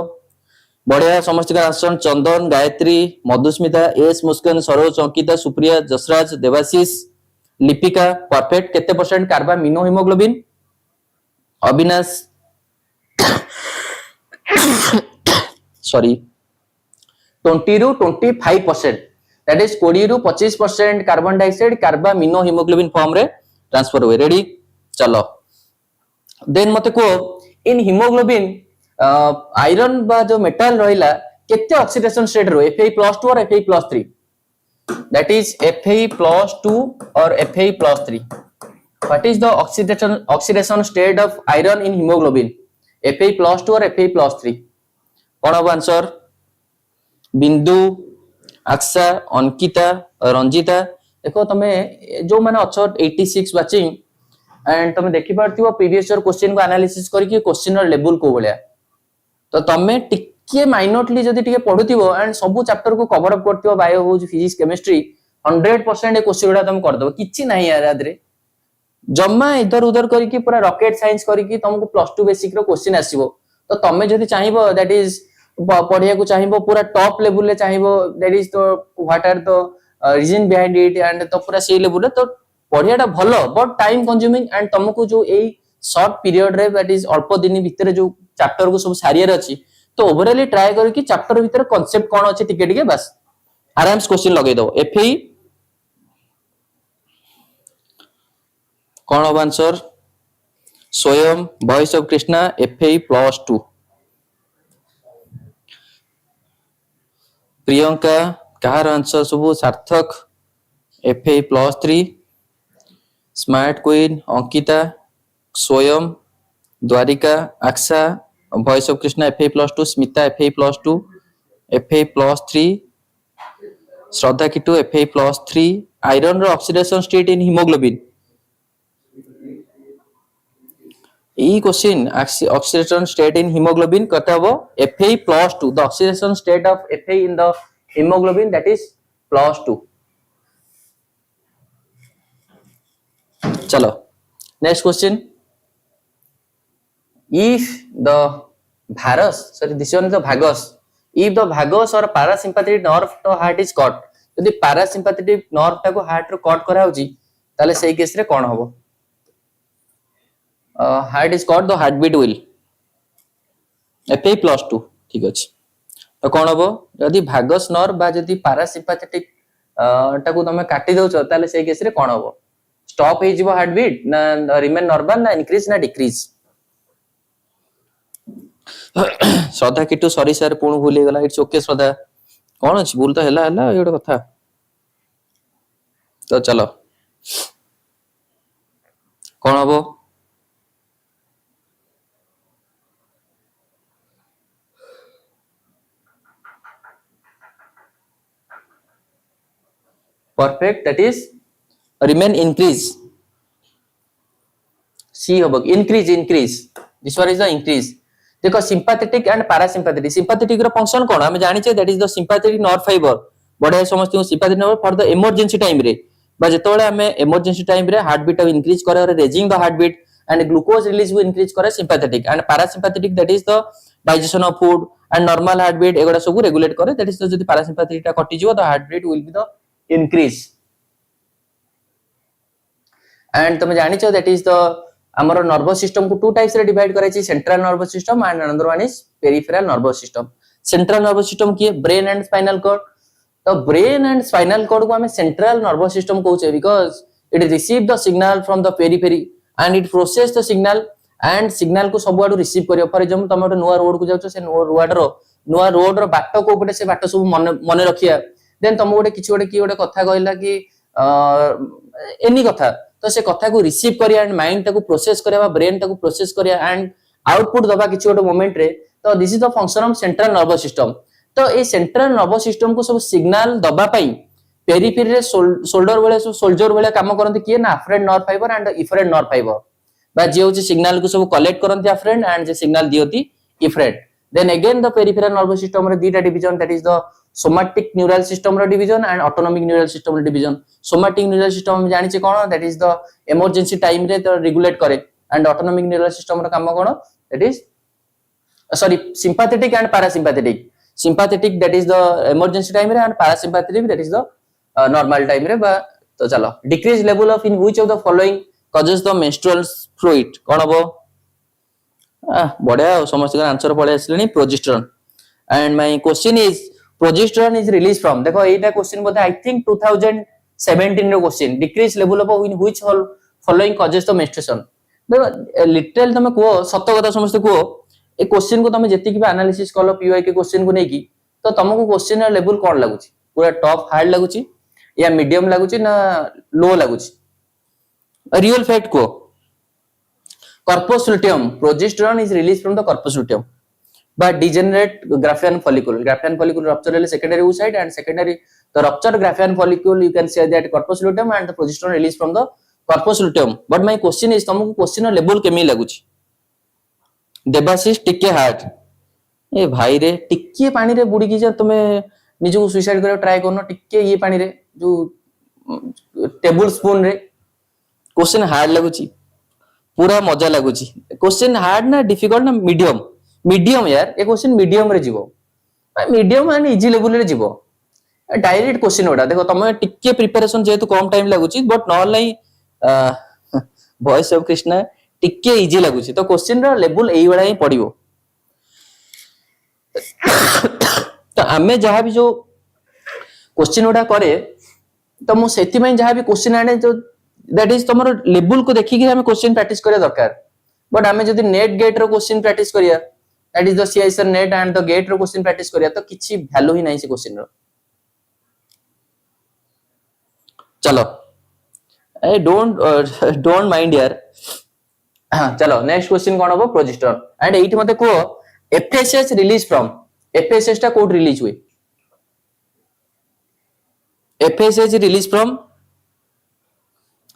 बढ़िया समस्त का आंसर चंदन Gayatri Madhusmita S मुस्कान Saroj Ankita Supriya Jasraj Debashish Lipika perfect केते percent carbamino haemoglobin Avinash sorry 20 ରୁ 25% that is 20 ରୁ 25% carbon dioxide carbamino haemoglobin form रे ट्रांसफर हुए रेडी चलो देन मते को इन हिमोग्लोबिन आयरन बा जो मेटल रहिला केते ऑक्सीडेशन स्टेट रो Fe+2 और Fe+3 दैट इज Fe+2 और Fe+3 what is the oxidation state of iron in haemoglobin Fe+2 और Fe+3 कौन अब आंसर बिंदु अक्सा अंकिता रंजिता देखो तमे जो माने अच्छो 86 वाचिंग एंड तमे देखि पारथिबो प्रीवियस ईयर क्वेश्चन को एनालिसिस करके क्वेश्चन र लेवल को बलिया तो तमे टिके माइनरली जदी टिके पढुथिबो एंड सब चैप्टर को कवर अप करथिबो बायो हो फिजिक्स केमिस्ट्री 100% ए क्वेश्चन गुडा तुम कर दबो किछि नाही यार आदरे जम्मा इधर उधर करके पूरा रॉकेट साइंस करके तुमको +2 बेसिक रो क्वेश्चन आसीबो तो तमे जदी चाहिबो दैट इज पढ़िया को चाहिबो पूरा टॉप लेवल ले चाहिबो दैट इज तो what are the reason behind it and तो पूरा सी लेवल तो पढ़ियाटा भलो बट टाइम कंज्यूमिंग एंड तुमको जो एई शॉर्ट पीरियड रे दैट इज अल्प दिन भितर जो चैप्टर को सब सारियर अछि तो ओवरऑली ट्राई करी कि चैप्टर भितर कांसेप्ट कोन अछि टिके टिके बस आराम से क्वेश्चन लगे दो एफई कोन अब answer Swayam voice of Krishna Fe+2 Priyanka Kahar answer सब Sarthak Fe+3 smart queen Ankita Swayam Dwarika Aksa voice of Krishna Fe+2 Smita Fe+2 Fe+3 Shraddha Kitu Fe+3 iron रो ऑक्सीडेशन स्टेट इन हिमोग्लोबिन ई question oxidation state in hemoglobin कत हबो Fe+2 the oxidation state of Fe in the hemoglobin that is +2 चलो next क्वेश्चन if the this one is the vagus if the vagus or parasympathetic nerve to heart is cut यदि parasympathetic nerve टा को heart रो cut करा होची ताले सेही case रे कोन हबो heart is cut the heartbeat will Fe+2 ठीक अछि तो कोन हबो यदि भागस नर्व बा यदि पैरासिम्पैथेटिक टाकू तमे काटी दउछ ताले सेही केस रे कोन हबो स्टॉप हे जिवो हार्ट बीट ना रिमेन नॉर्मल ना इंक्रीज ना डिक्रीज श्रद्धा किटू सॉरी सर पूर्ण भूल हे गला इट्स ओके श्रद्धा कोन अछि भूल तो हला हला एडो कथा तो चलो कोन हबो perfect that is remain increase c hobo increase this one is the increase देखो sympathetic and parasympathetic रो फंक्शन कोन हम जानि छै that is the sympathetic nerve fiber बडे समस्त sympathetic nerve for the emergency time रे बा जेतोले हमें emergency time रे heart beat increase करे और raising the heart beat and glucose release will increase करे sympathetic and parasympathetic that is the digestion of food and normal heart beat एगोडा सब regulate करे that is the जदि parasympathetic टा कटि जिवो the heart beat will be the increase and तुम जानि छ that is the हमरो नर्वस सिस्टम को टू टाइप्स रे डिवाइड करै छी central nervous system and another one is peripheral nervous system central nervous system की ब्रेन एंड स्पाइनल कॉर्ड तो ब्रेन एंड स्पाइनल कॉर्ड को हमें सेंट्रल नर्वस सिस्टम कहू छै because it receive the signal from the periphery and it process the signal and signal को सब आडू receive करियो फॉर एग्जांपल तुम एक नुवा रोड को जाउछ से नुवा रोड रो बाट को पटे से बाट सब मन रखिया देन तुम गोटे किछि गोटे की गोटे कथा कहला कि एनी कथा तो से कथा को रिसीव करिया एंड माइंड टाको प्रोसेस करिया ब्रेन टाको प्रोसेस करिया एंड आउटपुट दबा किछि गोटे मोमेंट रे तो this is the function of central nervous system तो ए सेंट्रल नर्वस सिस्टम को सब सिग्नल दबा पई पेरिफेरी रे शोल्डर वाले सोल्जर वाले काम करंती किए ना afferent nerve fibre and efferent nerve fibre बा जे होची सिग्नल को सब कलेक्ट करंती अफरेंट एंड जे सिग्नल दियोती efferent then again the peripheral nervous system रे दीटा division that is the somatic neural system रो division and autonomic neural system रो डिवीजन सोमैटिक न्यूरल सिस्टम हम जानि छै कोन that is the emergency time रे तो रेगुलेट करे एंड ऑटोनॉमिक न्यूरल सिस्टम रो काम कोन that is sorry sympathetic and parasympathetic sympathetic that is the emergency time रे and parasympathetic that is the normal time रे बा तो चलो decrease level of in which of the following causes the menstrual fluid कौन हबो बढ़िया समस्त answer पळे आसलेनी progesterone and my question is progesterone is released from देखो एटा क्वेश्चन बोधे I think 2017 रो question decrease level of in which all following causes the menstruation देखो literal तमे को सत्य कथा समस्त को ए क्वेश्चन को तमे जेति कि एनालिसिस कलो पीवाई के क्वेश्चन को नेकी तो तुमको क्वेश्चन लेवल कोन लागुची पूरा टॉप हार्ड लागुची या मीडियम लागुची ना लो लागुची रियल फैक्ट को corpus luteum progesterone is released from the corpus luteum but degenerate Graafian follicle rupture is secondary oocyte and secondary the ruptured Graafian follicle you can say that corpus luteum and the progesterone released from the corpus luteum but my question is तुमको question level केमी लागुची देबाशिष टिके heart ए भाई रे टिके पानी रे बुडी की जे तुमे निजो सुसाइड करे ट्राई करनो टिके ये पानी रे जो टेबल स्पून रे क्वेश्चन हार्ड लागुची पूरा मजा लागुची क्वेश्चन हार्ड ना डिफिकल्ट ना मीडियम यार ए क्वेश्चन मीडियम रे जीवो मीडियम एंड इजी लेवल रे जीवो डायरेक्ट क्वेश्चन ओडा देखो तमे टिके प्रिपरेशन जेतु कम टाइम लागुची बट नॉल नाही वॉइस ऑफ कृष्णा टिके इजी लागुची तो क्वेश्चन रो लेवल एई वाला ही पडिवो तो आमे जहां भी जो क्वेश्चन ओडा करे तो मु सेति में जहां भी क्वेश्चन आने जो दैट इज तमरो लेवल को देखि कि हमें क्वेश्चन प्रैक्टिस करे दरकार बट हमें जदी नेट गेट रो क्वेश्चन प्रैक्टिस करिया that is the CSIR NET and the GATE रो क्वेश्चन प्रैक्टिस करिया तो किछि वैल्यू ही नहीं से क्वेश्चन रो चलो ए डोंट माइंड यार चलो नेक्स्ट क्वेश्चन कोन हो प्रोजेस्टेरोन एंड एट मते को एफएसएच रिलीज फ्रॉम एफएसएच टा कोड रिलीज हुए एफएसएच रिलीज फ्रॉम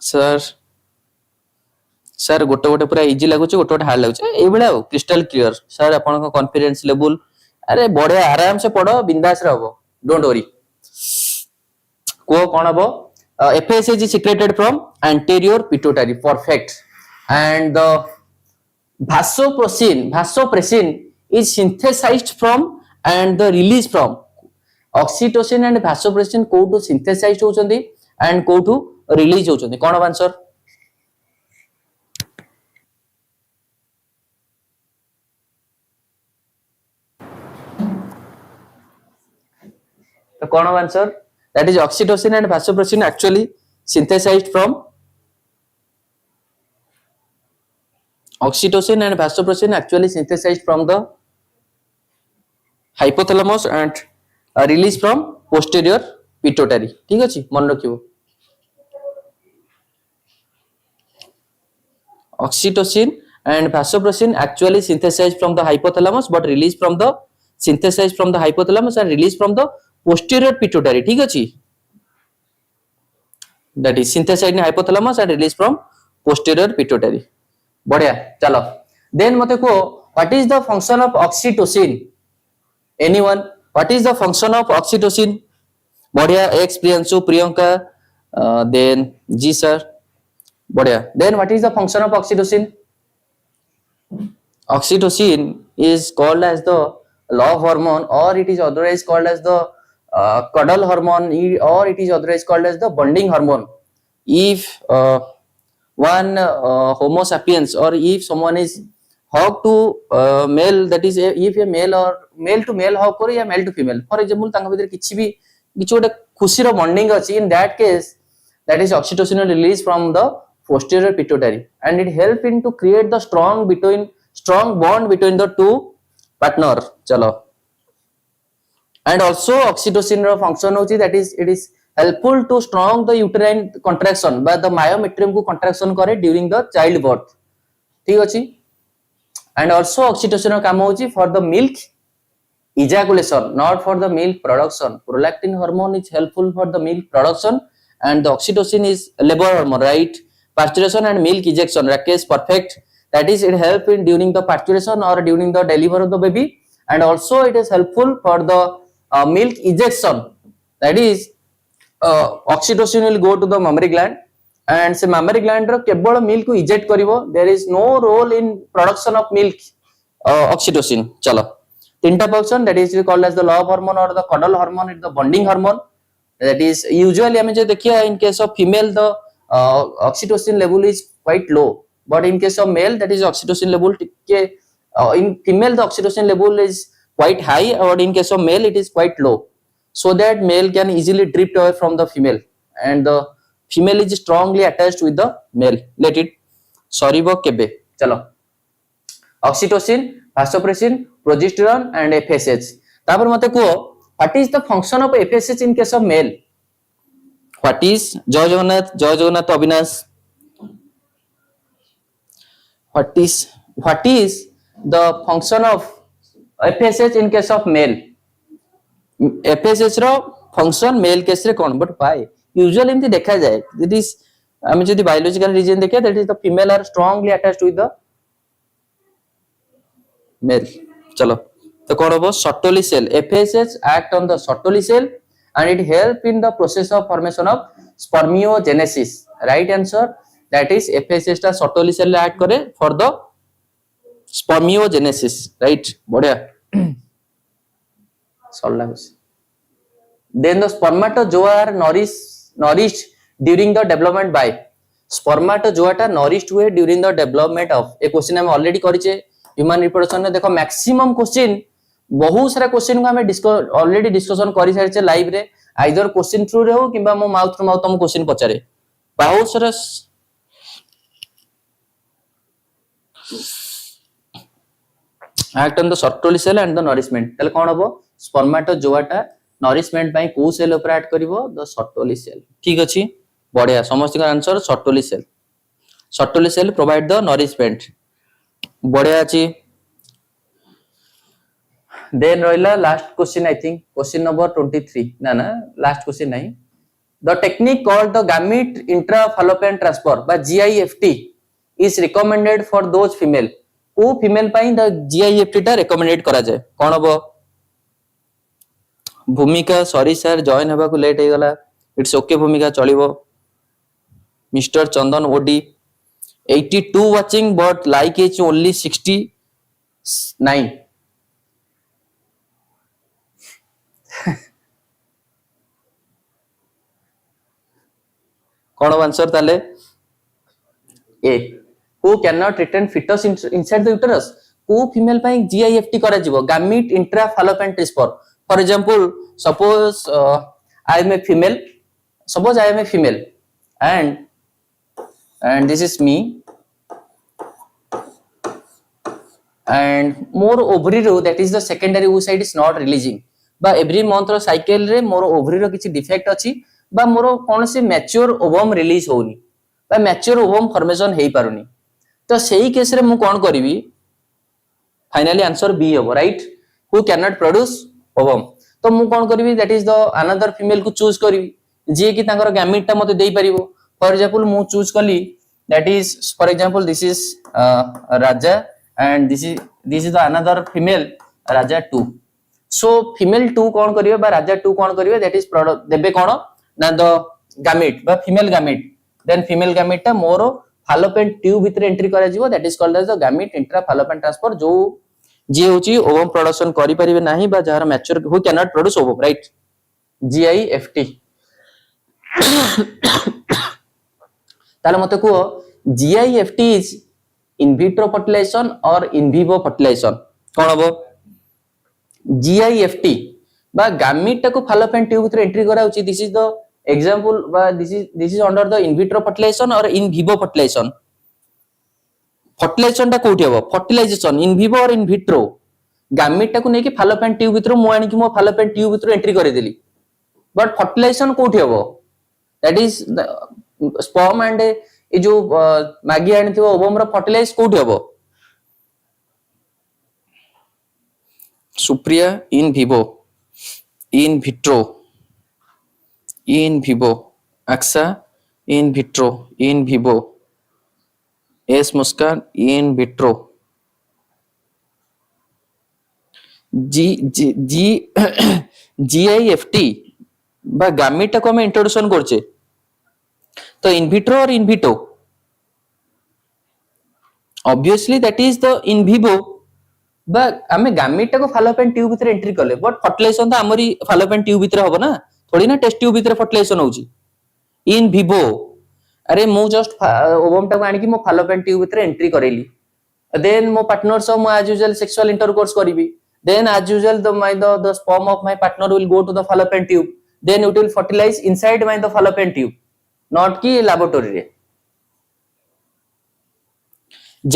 सर गोटे गोटे पूरा इजी लागुचे गोटे गोटे हार्ड लागुचे ए बेला क्रिस्टल क्लियर सर आपन को कॉन्फिडेंस लेवल अरे बड़े आराम से पढ़ो बिंदास रे हबो डोंट वरी को कोन हबो FSH is secreted from anterior pituitary perfect and the vasopressin is synthesized from and the release from oxytocin and vasopressin को to synthesized होचंदी and को to release होचंदी कोन आंसर तो कोन answer that is oxytocin and vasopressin actually synthesized from oxytocin and vasopressin actually synthesized from the hypothalamus and released from posterior pituitary ठीक अछि मन रखियो oxytocin and vasopressin actually synthesized from the hypothalamus but released from the synthesized from the hypothalamus and released from the posterior pituitary ठीक अछि that is synthesized in hypothalamus and released from posterior pituitary बढ़िया चलो then मते को what is the function of oxytocin anyone what is the function of oxytocin बढ़िया X Priyanshu Priyanka then ji sir बढ़िया then what is the function of oxytocin oxytocin is called as the love hormone or it is otherwise called as the cuddle hormone or it is otherwise called as the bonding hormone if one homo sapiens or if someone is hug to male that is if a male or male to male hug करे या male to female for example तांका भीतर किछि भी किछोटा खुशी रो bonding अछि in that case that is oxytocin released from the posterior pituitary and it help in to create the strong bond between the two partner चलो and also oxytocin रो function होची that is it is helpful to strong the uterine contraction by the myometrium को contraction करे during the child birth ठीक अछि and also oxytocin रो काम होची for the milk ejaculation not for the milk production prolactin hormone is helpful for the milk production and the oxytocin is labor hormone right parturition and milk ejection Rakesh perfect that is it help in during the parturition or during the delivery of the baby and also it is helpful for the milk ejection that is oxytocin will go to the mammary gland and se mammary gland ro kebol milk को eject karibo there is no role in production of milk oxytocin chalo तीनटा function that is called as the love hormone or the cuddle hormone, it the bonding hormone. That is usually हमें जो देखिए in case of female the oxytocin level is quite low, but in case of male that is oxytocin level टिके in female the oxytocin level is quite high, or in case of male it is quite low, so that male can easily drift away from the female and the female is strongly attached with the male. Let it Ghraib केबे चलो oxytocin, vasopressin, progesterone and FSH. तापर मते को what is the function of FSH in case of male? What is जय Jagannath Avinash, what is the function of FSH in case of male? FSH रो function male case रे कोन, but why usually एमती देखा जाए दैट इज हमें जदी biological reason देखे that is the female are strongly attached with the male. चलो तो कौन हो Sertoli cell. FSH act on the Sertoli cell and it help in the process of formation of spermiogenesis. Right answer that is FSH टा Sertoli cell रे act करे for the spermiogenesis. Right बढ़िया सरला बस. Then the spermatozoa are nourished during the development by. Spermatozoa टा nourished हुए during the development of. एक question हम already करिचे human reproduction में. देखो मैक्सिमम क्वेश्चन बहुत सारा क्वेश्चन को हमें ऑलरेडी डिस्कशन करि सारिचे लाइव रे, आइदर क्वेश्चन थ्रू रे हो किबा मो माउथ टू माउथ हम क्वेश्चन पचारे बहुत सारा act on the Sertoli cell and the nourishment. तले कोन हबो स्पर्माटोजोआ टा नरिशमेंट पई को सेल ऊपर ऐड करबो द सर्टोली सेल. ठीक अछि बढ़िया समस्त का answer Sertoli cell. Sertoli cell provide the nourishment. बढ़िया अछि. देन रहिला last question I think question number 23 ना लास्ट क्वेश्चन नहीं. The technique called the gamete intrafallopian transfer बा GIFT is recommended for those female. को फीमेल पई the GIFT टा recommended करा जाय कोन हबो. भूमिका सॉरी सर जॉइन हेबा को लेट हे गला. इट्स ओके भूमिका चलिबो. मिस्टर चंदन ओडी 82 watching but like is only 69. कौन आंसर ताले A. Who can not retain foetus inside the uterus. को फीमेल पई GIFT करा जिवो gamete intrafallopian transfer. For example suppose I am a female, and this is me and more ovary ro that is the secondary oocyte is not releasing बा every month रो cycle रे मोर ovary रो किछि defect अछि बा मोर कोनसे मैच्योर ओवम रिलीज होउनी बा मैच्योर ओवम फॉर्मेशन हेई पारुनी. तो सेही केस रे मु कोन करिवि फाइनली आंसर बी हो right. Who can not produce ovum. तो मु कोन करिवि that is the another female को चूज करिवि जे कि तांकर गैमेट टा मते देई परिबो. फॉर एग्जांपल मु चूज कली that is for example this is Raja and this is the another female raja 2. so female 2 कोन करिवे बा राजा 2 कोन करिवे दैट इज प्रोडक्ट देबे कोन ना द गैमेट बा female gamete. Then female gamete टा मोर फालोपियन ट्यूब भीतर एंट्री करा जिवो that is called as the gamete intrafallopian transfer. जो जे होची ओवम प्रोडक्शन करि परिवे नाही बा जार mature who can not produce ovum right. GIFT. ताले मते को GIFT is in vitro fertilization or in vivo fertilization. कोन हबो GIFT बा गैमेट टाको फालोपियन ट्यूब भीतर एंट्री करा होची. दिस इज द एग्जांपल बा this is under the in vitro fertilisation और इन विवो फर्टिलाइजेशन. फर्टिलाइजेशन टा कोठी हबो फर्टिलाइजेशन इन विवो और इन विट्रो. गैमेट टाको नै कि फालोपियन ट्यूब भीतर मु आनी कि मो फालोपियन ट्यूब भीतर एंट्री करि देली. बट फर्टिलाइजेशन कोठी हबो that is sperm and a जो मागी आनिथिबो ओवम रो फर्टिलाइज कोठी हबो. Supriya in vivo, in vitro, in vivo. Aksa in vitro, in vivo. Yes Muskan in vitro. GIFT बा गैमेट को हम इंट्रोडक्शन करछे. तो इन vitro or in विटो obviously that is the in vivo बा आमे गामीटा को फालोपियन ट्यूब भीतर एंट्री कले बट फर्टिलाइजेशन तो हमरी फालोपियन ट्यूब भीतर हबो ना थोड़ी ना टेस्ट ट्यूब भीतर फर्टिलाइजेशन होउची इन विवो अरे मु जस्ट ओवम टा को आनी कि मो फालोपियन ट्यूब भीतर entry Kareli then mo partner so mo as usual sexual intercourse karibi then as usual the sperm of my partner will go to the fallopian tube then it will fertilize inside my the fallopian tube not ki laboratory re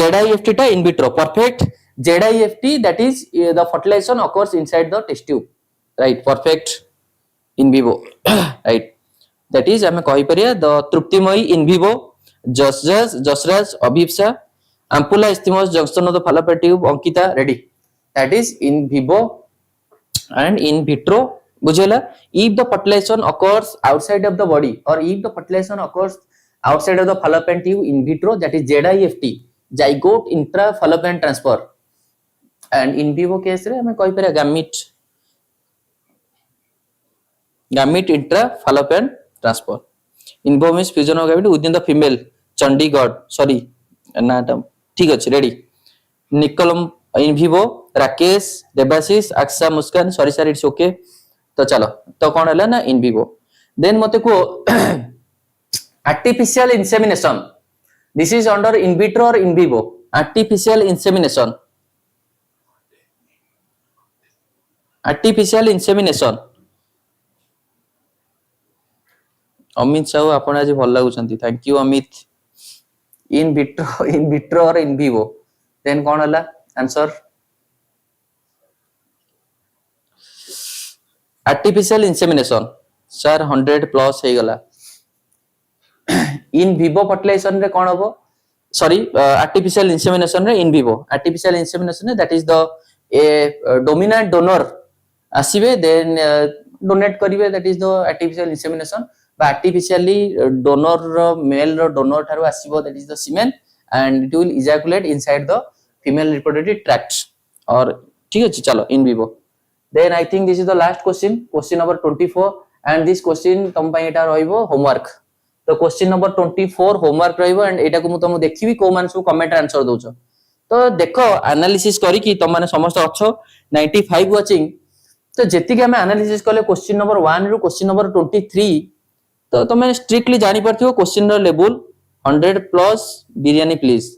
ZIFT ta in vitro perfect ZIFT that is the fertilization occurs inside the test tube right perfect in vivo right that is ame kahi paria the truptimoi in vivo Jasraj Abhipsa Ampulla isthmus junction of the fallopian tube Ankita ready that is in vivo and in vitro bujhela if the fertilization occurs outside of the body or if the fertilization occurs outside of the fallopian tube in vitro that is ZIFT zygote intra fallopian transfer and in vivo case re hame kahi pare gamete intra fallopian transfer in vivo means fusion of gamete within the female Chandigarh sorry नाटम ठीक अच्छे ready निकलम in vivo Rakesh Debashish Aksha Muskan sorry sir it's okay तो चलो तो कौन है ना इन विवो देन मते को artificial insemination this is under in vitro or in vivo artificial insemination Amit Sahu आपण आज भल लागुछंती thank you Amit in vitro or in vivo then कौन हला आंसर artificial insemination सर 100 प्लस हे गला in vivo fertilization रे कौन हबो सॉरी artificial insemination रे in vivo artificial insemination that is the dominant donor आसीबे then donate करिवे that is the artificial insemination artificially donor male donor tharu asibo that is the semen and it will ejaculate inside the female reproductive tract or ठीक अछि चलो in vivo then I think this is the last question number 24 and this question तुम पई एटा रहइबो homework तो question number 24 homework रहइबो and एटा को मु तुम देखिबी को मान सब कमेंट आंसर दोछो तो देखो एनालिसिस करी कि तुम माने समस्त अछो 95 वाचिंग तो जेति के हम एनालिसिस करले question number 1 रु question number 23 तो तुम स्ट्रिक्टली जानी पड़थियो क्वेश्चन रो लेवल 100 प्लस बिरयानी प्लीज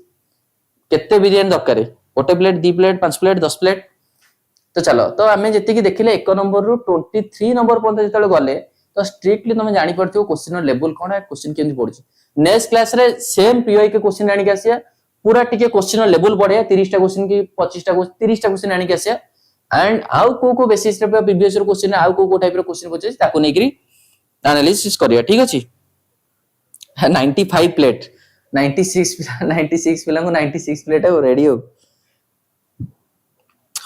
केते बिरयानी दरकार गोटे प्लेट 2 प्लेट 5 प्लेट 10 प्लेट तो चलो तो आमे जेति कि देखिले 1 नंबर रु 23 नंबर पर्यंत जेतले गले तो स्ट्रिक्टली तुम जानी पड़थियो क्वेश्चन रो लेवल कोन है क्वेश्चन केमि पड़छि नेक्स्ट क्लास रे सेम पीओआई के क्वेश्चन आनी के आसिया पूरा टिके क्वेश्चन रो लेवल बढ़िया 30 टा क्वेश्चन की 25 टा 30 टा क्वेश्चन आनी के आसिया एंड आउ को बेसिस रे प्रीवियस रो क्वेश्चन आउ को टाइप रो क्वेश्चन पछे ताको नेकरी एनालिसिस करिया ठीक अछि 95 प्लेट 96 पिला को 96 प्लेट है रेडी हो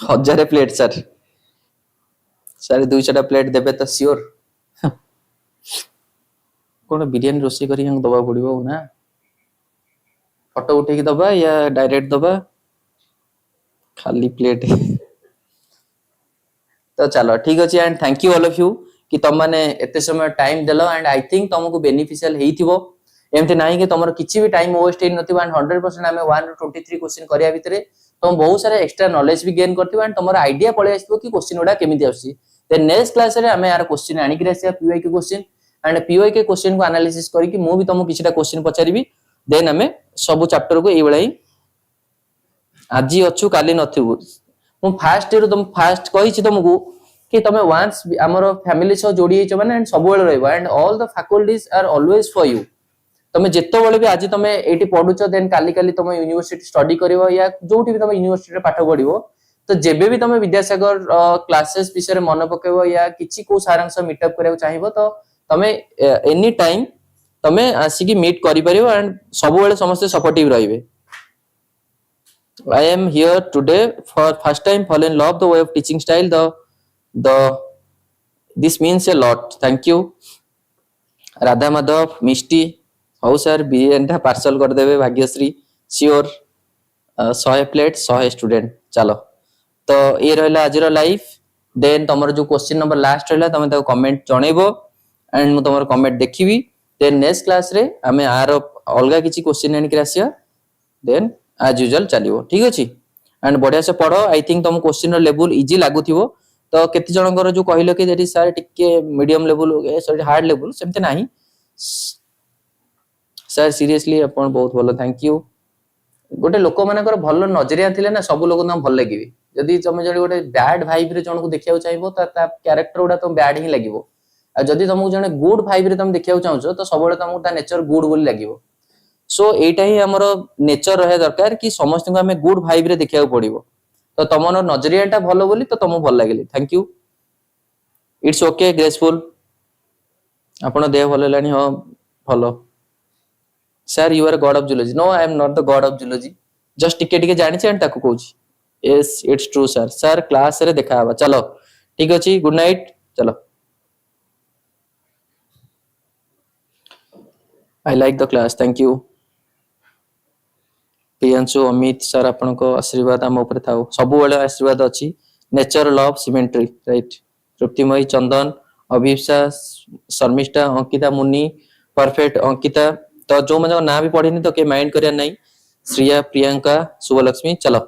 1000 प्लेट सर 250 प्लेट देबे तो श्योर कोन बिरयानी रोसी करी हम दबा पड़िबो ना फोटो उठे के दबा या डायरेक्ट दबा खाली प्लेट तो चलो ठीक अछि and thank you all of you कि तुम माने एते समय टाइम देलो एंड आई थिंक तुमको बेनिफिशियल हेइथिबो एमते नाही कि तुमरो किछि भी टाइम वेस्ट हे नथिबो एंड 100% हमें 123 क्वेश्चन करिया भितरे तुम बहुत सारे एक्स्ट्रा नॉलेज भी गेन करथिबो एंड तुमरो आईडिया पळे आसीबो कि क्वेश्चन उडा केमिति आसी देन नेक्स्ट क्लास रे हमें यार क्वेश्चन आनी कि आसी पीओआई के क्वेश्चन एंड पीओआई के क्वेश्चन को एनालिसिस करी कि मु भी तुमको किछटा क्वेश्चन पचारिबी देन हमें सब चैप्टर को एई बेला ही आजी अछु काली नथिबो मु फास्ट ईयर तुम फास्ट कहिछि तुमको कि तमे वंस हमरो फैमिली सो जोडी हेछ माने एंड सब बेले रहबो and all the faculties are always for you तमे जेतो बेले भी आज तमे एटी पढुचो देन काली काली तमे यूनिवर्सिटी स्टडी करिवो या जोठी भी तमे यूनिवर्सिटी रे पाठ पढिवो तो जेबे भी तमे विद्यासागर क्लासेस विषय मन पकेबो या किछि को सारांश मीटअप करबो चाहिबो तो तमे एनी टाइम तमे आसी की मीट करि परिबो एंड सब बेले समस्त सपोर्टिव रहिबे I am here today for first time fall in love the way of teaching style the this means a lot thank you Radha Madhav Mishti how sir biryani parcel कर देबे भाग्यश्री श्योर 100 प्लेट 100 स्टूडेंट चलो तो ये रहला आज रो लाइफ देन तमरो जो question number last रहला तमे ताको कमेंट जणेबो एंड मु तमरो कमेंट देखिबी देन नेक्स्ट क्लास रे हमें आर अलगा किछि क्वेश्चन एंड क्रासिया देन as usual चलियो ठीक अछि एंड बढ़िया से पढ़ आई थिंक तुम क्वेश्चन लेवल इजी लागुथिबो तो केते जनकर जो कहलो कि जेटी सर टिके medium level sorry hard level सेमते नाही सर सीरियसली अपन बहुत भलो थैंक यू गोटे लोक मानकर भल नजरिया थिले ना सब लोक तुम भल लगिबे जदि तुम जने गोटे बैड वाइब रे जणको देखियाउ चाहिबो ता कैरेक्टर गुडा तुम बैड ही लागिबो आ जदि तुमको जने गुड वाइब रे तुम देखियाउ चाहछो तो सबले तुमको ता नेचर गुड बोली लागिबो सो एटा ही हमर नेचर रहे दरकार कि समस्त को हमें गुड वाइब रे देखियाउ पड़िबो तो तमन नजरियाटा भलो बोली तो तुमको भल लागिले thank you it's okay graceful आपण देह भल लानी हो भलो sir you are god of zoology no I am not the god of zoology just टिके टिके जानि छै ताको कहूची yes it's true sir sir class रे देखा हबा चलो ठीक अछि गुड नाइट चलो I like the class thank you Priyanshu Amit sir आपनको आशीर्वाद आम ऊपर थाओ सब बेले आशीर्वाद अछि nature love symmetry right Truptimayee चंदन अभिप्सा शर्मिष्ठा अंकिता मुनि परफेक्ट अंकिता तो जो मन ना भी पढ़िनी तो के माइंड करिया नहीं श्रिया प्रियंका शुभलक्ष्मी चलो